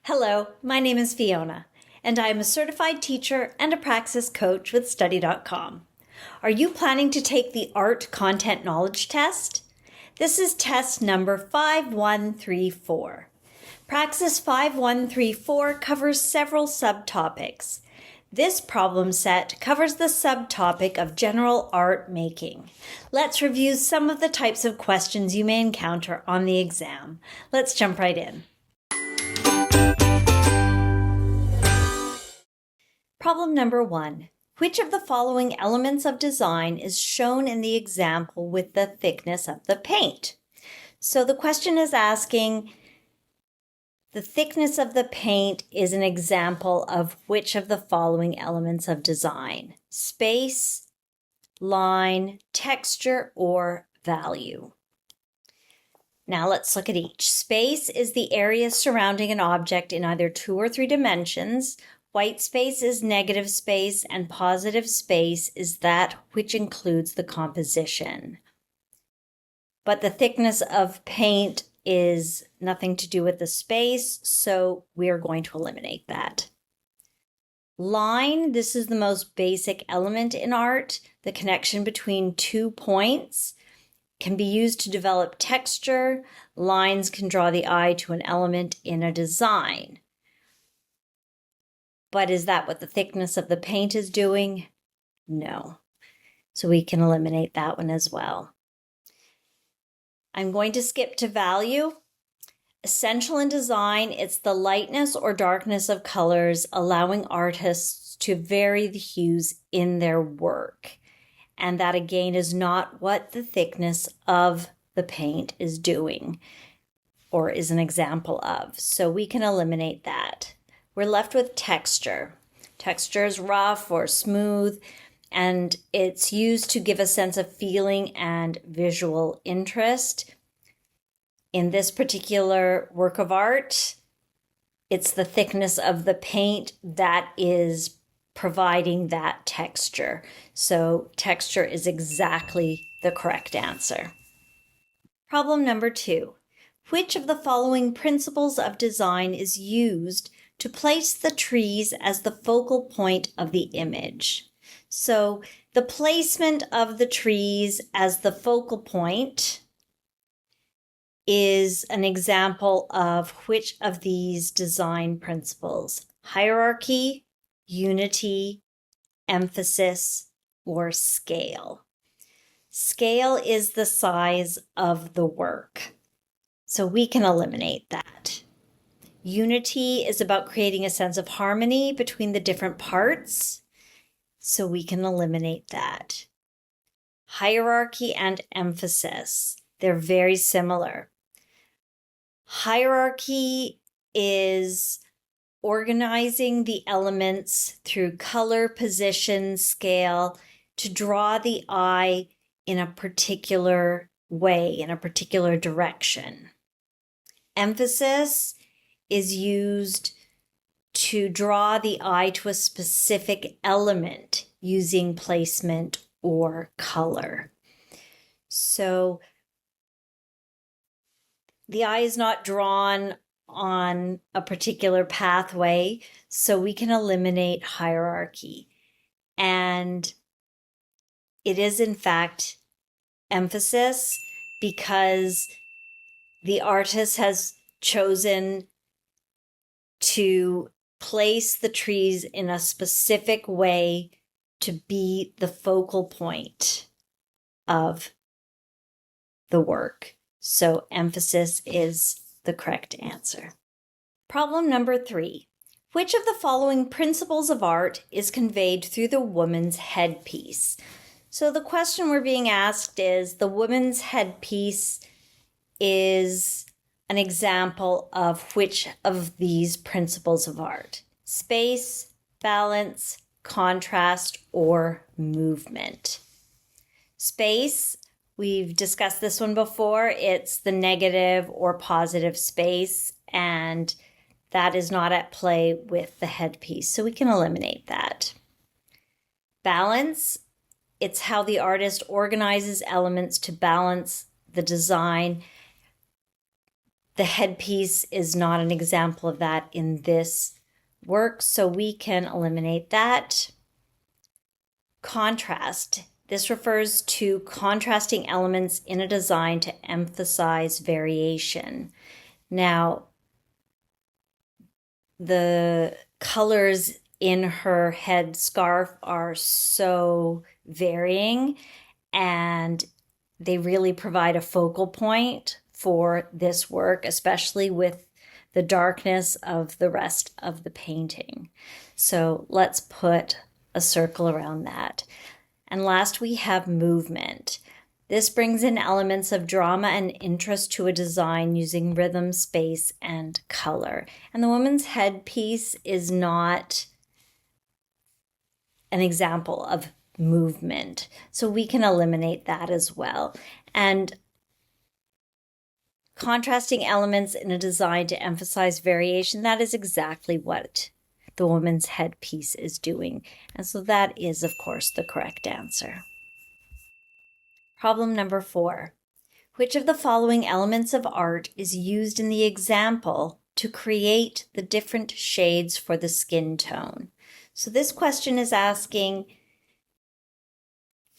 Hello, my name is Fiona, and I am a certified teacher and a Praxis coach with Study.com. Are you planning to take the Art Content Knowledge Test? This is test number 5134. Praxis 5134 covers several subtopics. This problem set covers the subtopic of general art making. Let's review some of the types of questions you may encounter on the exam. Let's jump right in. Problem number 1. Which of the following elements of design is shown in the example with the thickness of the paint? So the question is asking, the thickness of the paint is an example of which of the following elements of design? Space, line, texture, or value. Now let's look at each. Space is the area surrounding an object in either 2 or 3 dimensions. White space is negative space, and positive space is that which includes the composition. But the thickness of paint is nothing to do with the space, so we're going to eliminate that. Line, this is the most basic element in art. The connection between 2 points can be used to develop texture. Lines can draw the eye to an element in a design. But is that what the thickness of the paint is doing? No. So we can eliminate that one as well. I'm going to skip to value. Essential in design, it's the lightness or darkness of colors, allowing artists to vary the hues in their work. And that again is not what the thickness of the paint is doing or is an example of. So we can eliminate that. We're left with texture. Texture is rough or smooth, and it's used to give a sense of feeling and visual interest. In this particular work of art, it's the thickness of the paint that is providing that texture. So texture is exactly the correct answer. Problem number 2. Which of the following principles of design is used to place the trees as the focal point of the image? So the placement of the trees as the focal point is an example of which of these design principles? Hierarchy, unity, emphasis, or scale. Scale is the size of the work, so we can eliminate that. Unity is about creating a sense of harmony between the different parts, so we can eliminate that. Hierarchy and emphasis, they're very similar. Hierarchy is organizing the elements through color, position, scale to draw the eye in a particular way, in a particular direction. Emphasis is used to draw the eye to a specific element using placement or color. So the eye is not drawn on a particular pathway, so we can eliminate hierarchy. And it is, in fact, emphasis because the artist has chosen to place the trees in a specific way to be the focal point of the work. So emphasis is the correct answer. Problem number 3. Which of the following principles of art is conveyed through the woman's headpiece? So the question we're being asked is, the woman's headpiece is an example of which of these principles of art? Space, balance, contrast, or movement? Space, we've discussed this one before. It's the negative or positive space, and that is not at play with the headpiece, so we can eliminate that. Balance, it's how the artist organizes elements to balance the design The headpiece is not an example of that in this work, so we can eliminate that. Contrast. This refers to contrasting elements in a design to emphasize variation. Now, the colors in her head scarf are so varying, and they really provide a focal point for this work, especially with the darkness of the rest of the painting. So let's put a circle around that. And last, we have movement. This brings in elements of drama and interest to a design using rhythm, space, and color. And the woman's headpiece is not an example of movement, so we can eliminate that as well. And contrasting elements in a design to emphasize variation, that is exactly what the woman's headpiece is doing. And so that is, of course, the correct answer. Problem number 4. Which of the following elements of art is used in the example to create the different shades for the skin tone? So this question is asking,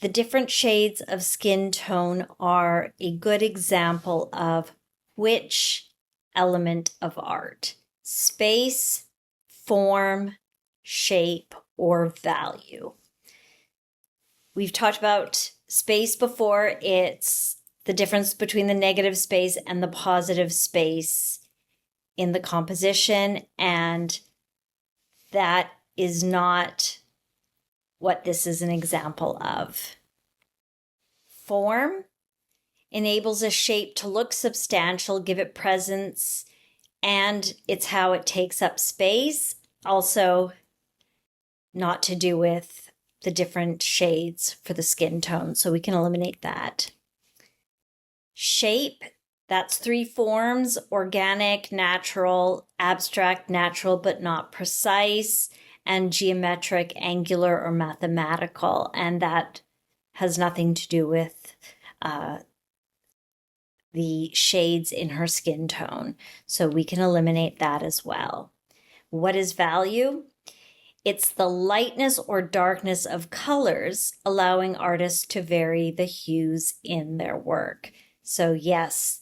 the different shades of skin tone are a good example of which element of art? Space, form, shape, or value. We've talked about space before. It's the difference between the negative space and the positive space in the composition, and that is not what this is an example of. Form enables a shape to look substantial, give it presence, and it's how it takes up space. Also, not to do with the different shades for the skin tone, so we can eliminate that. Shape, that's 3 forms: organic, natural, abstract, natural but not precise, and geometric, angular, or mathematical, and that has nothing to do with the shades in her skin tone, so we can eliminate that as well. What is value? It's the lightness or darkness of colors, allowing artists to vary the hues in their work. So yes,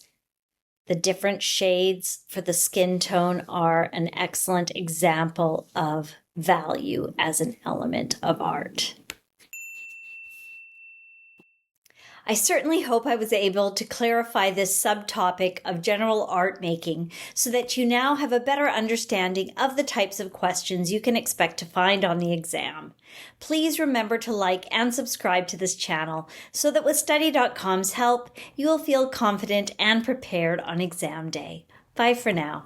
the different shades for the skin tone are an excellent example of value as an element of art. I certainly hope I was able to clarify this subtopic of general art making so that you now have a better understanding of the types of questions you can expect to find on the exam. Please remember to like and subscribe to this channel so that with Study.com's help, you will feel confident and prepared on exam day. Bye for now.